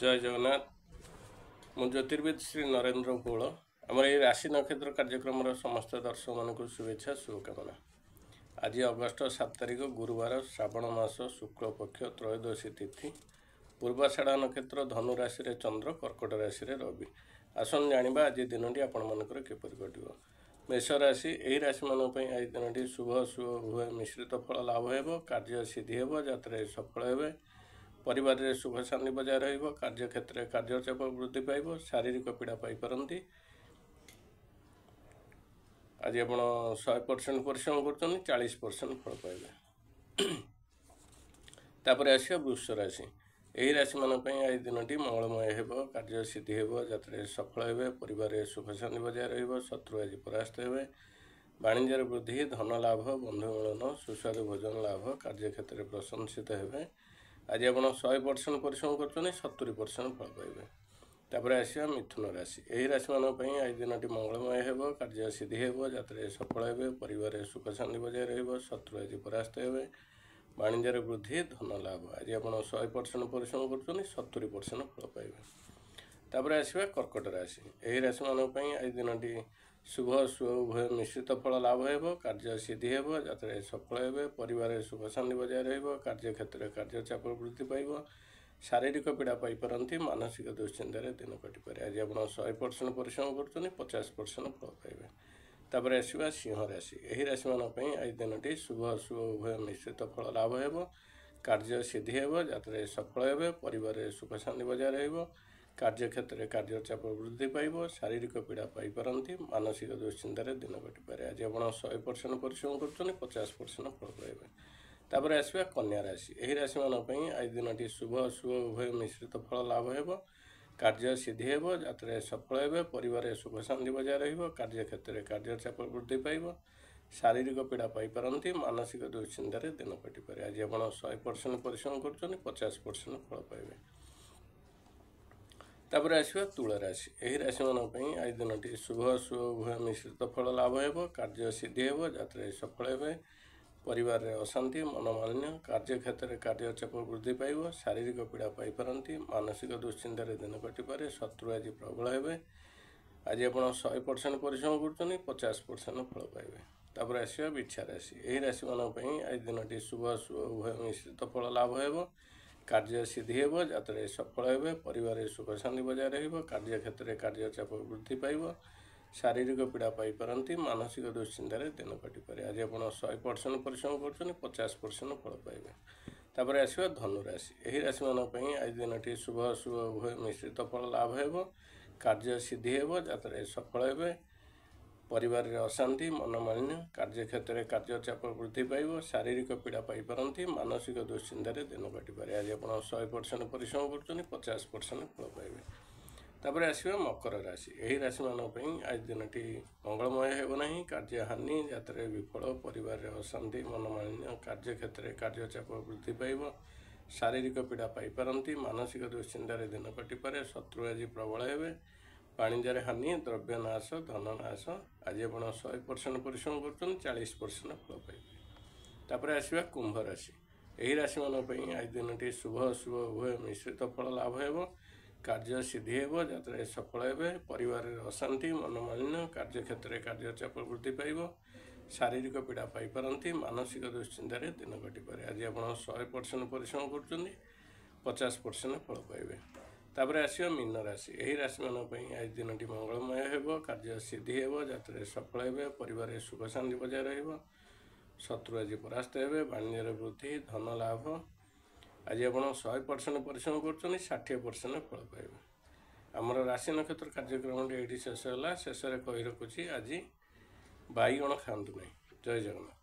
जय जगन्नाथ। मु ज्योतिर्विद श्री नरेंद्र कौल आमर ये राशि नक्षत्र कार्यक्रम समस्त दर्शक मानक शुभेच्छा शुभकामना। आज अगस्ट 7 तारिख गुरुवार श्रावण मास शुक्ल पक्ष त्रयोदशी तिथि पूर्वाषाढ़ा नक्षत्र धनु राशि रे चंद्र कर्कट राशि रे रवि। आसन जानिबा आज दिनटी आपण मानकर किपरि कटिबो। मेष राशि यही राशि मानक आज दिनटी शुभ शुभ उभय मिश्रित फल लाभ हेबो। कार्य सिद्धि हेबो, यात्रा सफल हेबे। परिवार रे सुख शांति बजाय रहिबो। कार्य क्षेत्र में कार्यचाप वृद्धि पाइबो। शारीरिक पीड़ा पाई पारंती। आज आपण 100% परिश्रम करछन, 40% फल पाइबे। तापर आसिया वृष राशि यही राशि मानक आज दिनटी मंगलमय हेबो। कार्य सिद्धि हेबो, यात्रा सफल हेबे। परिवार रे सुख शांति बजाय रहिबो। शत्रु आज परास्त हेबे। वाणिज्य वृद्धि, धन लाभ, बंधु मिलन, सुस्वादु भोजन लाभ। कार्य क्षेत्र में प्रशंसित हेबे। आज आप 100% परिश्रम कर 70% फल पाइबे। तापर आसिया मिथुन राशि यही राशि मानक आज दिनटी मंगलमय हेबो। कार्य सिद्धि हेबो, यात्रा सफल हेबे। परिवार रे सुख शांति बजाय रहिबो। शत्रु आज परास्त हेबे। वाणिज्य वृद्धि, धन लाभ। आज आप 100% परिश्रम कर 70% फल पाइबे। तापर आसिया कर्कट राशि यही राशि मानक आज दिनटी शुभ शुभ उभय मिश्रित फल लाभ हेबो। कार्य सिद्धि हेबो, यात्रा सफल हेबे। परिवार सुख शांति बजाय रहिबो। कार्य क्षेत्र में कार्यचाप वृद्धि पाइबो। शारीरिक पीड़ा पाई पारंती। मानसिक दुश्चिंतार दिन कटिपारे। आज आप 100% परिश्रम कर 50% फल पाइबे। तापर आसिबा सिंह राशि यही राशि मानक आज दिनटी शुभ शुभ उभय मिश्रित फल लाभ हेबो। कार्य सिद्धि हेबो, यात्रा सफल हेबे। परिवार सुख शांति बजाय रहिबो। कार्य क्षेत्र में कार्यचाप वृद्धि पाइबो। शारीरिक पीड़ा पाई पारंती। मानसिक दुश्चिंतार दिन कटिपारे। आज आप 100% परिश्रम कर 50% फल पाइबे। तापर आसिबा कन्या राशि यही राशि मानक आज दिनटी शुभ शुभ उभय मिश्रित फल लाभ हेबो। कार्य सिद्धि हेबो, यात्रा सफल हेबे। परिवार सुख शांति बजाय रहिबो। कार्य क्षेत्र में कार्यचाप वृद्धि पाइबो। शारीरिक पीड़ा पाई पारंती। मानसिक दुश्चिंतार दिन कटिपारे। आज आप 100% परिश्रम कर 50% फल पाइबे। तापर आसिबा तुला राशि यही राशि मानक आज दिनटी शुभ शुभ उभय मिश्रित फल लाभ हेबो। कार्य सिद्धि हेबो, यात्रा सफल हेबे। परिवार रे अशांति, मनोमालिन्य। कार्य क्षेत्र में कार्यचाप वृद्धि पाइबो। शारीरिक पीड़ा पाई पारंती। मानसिक दुश्चिंतार दिन कटिपारे। शत्रु आज प्रबल हेबे। आज आप 100% परिश्रम कर 50% फल पाइबे। तापर आसिबा बिच्छा राशि यही राशि मानक आज दिनटी शुभ शुभ उभय मिश्रित फल लाभ हेबो। कार्य सिद्धि हेबो, यात्रा सफल हेबे। परिवार सुख शांति बजाय रहिबो। कार्य क्षेत्र में कार्यचाप वृद्धि पाइबो। शारीरिक पीड़ा पाई पारंती। मानसिक दुश्चिंतार दिन कटिपारे। आज आप 100% परिश्रम कर 50% फल पाइबे। तापर आसिबा धनु राशि यही राशि मानक आज दिनटी शुभ शुभ उभय मिश्रित फल लाभ हेबो। कार्य सिद्धि हेबो, यात्रा सफल हेबे। परिवार रे अशांति, मनोमालिन्य। कार्य क्षेत्र में कार्यचाप वृद्धि पाइबो। शारीरिक पीड़ा पाई पारंती। मानसिक दुश्चिंतार दिन कटिपारे। आज आप 100% परिश्रम कर 50% फल पाइबे। तापर आसिबा मकर राशि यही राशि मानक आज दिनटी मंगलमय हेबो नहीं। कार्य हानि, यात्रा विफल। परिवार रे अशांति, मनोमालिन्य। कार्य क्षेत्र में कार्यचाप वृद्धि पाइबो। शारीरिक पीड़ा पाई पारंती। मानसिक दुश्चिंतार दिन कटिपारे। शत्रु आज प्रबल हेबे। वाणिज्य हानि, द्रव्य नाश, धन नाश। आज आप 100% परिश्रम कर 40% फल पाइबे। तापर आसिबा कुंभ राशि यही राशि मानक आज दिनटी शुभ शुभ उभय मिश्रित फल लाभ हेबो। कार्य सिद्धि हेबो, यात्रा सफल हेबे। परिवार अशांति, मनोमालिन्य। कार्य क्षेत्र में कार्यचाप वृद्धि पाइबो। शारीरिक पीड़ा पाई पारंती। मानसिक दुश्चिंतार दिन कटिपारे। आज आप 100% परिश्रम कर 50% फल पाइबे। तापर आसिबा मीन राशि यही राशि मानक आज दिनटी मंगलमय हेबो। कार्य सिद्धि हेबो, यात्रा सफल हेबे। परिवार सुख शांति बजाय रहिबो। शत्रु आज परास्त हेबे। वाणिज्य वृद्धि, धन लाभ। आज आप 100% परिश्रम कर 60% फल पाइबे। आमर राशि नक्षत्र कार्यक्रम ये शेष है। शेष कही रखुच्छी आज बैगण खातु नहीं। जय जगन्नाथ।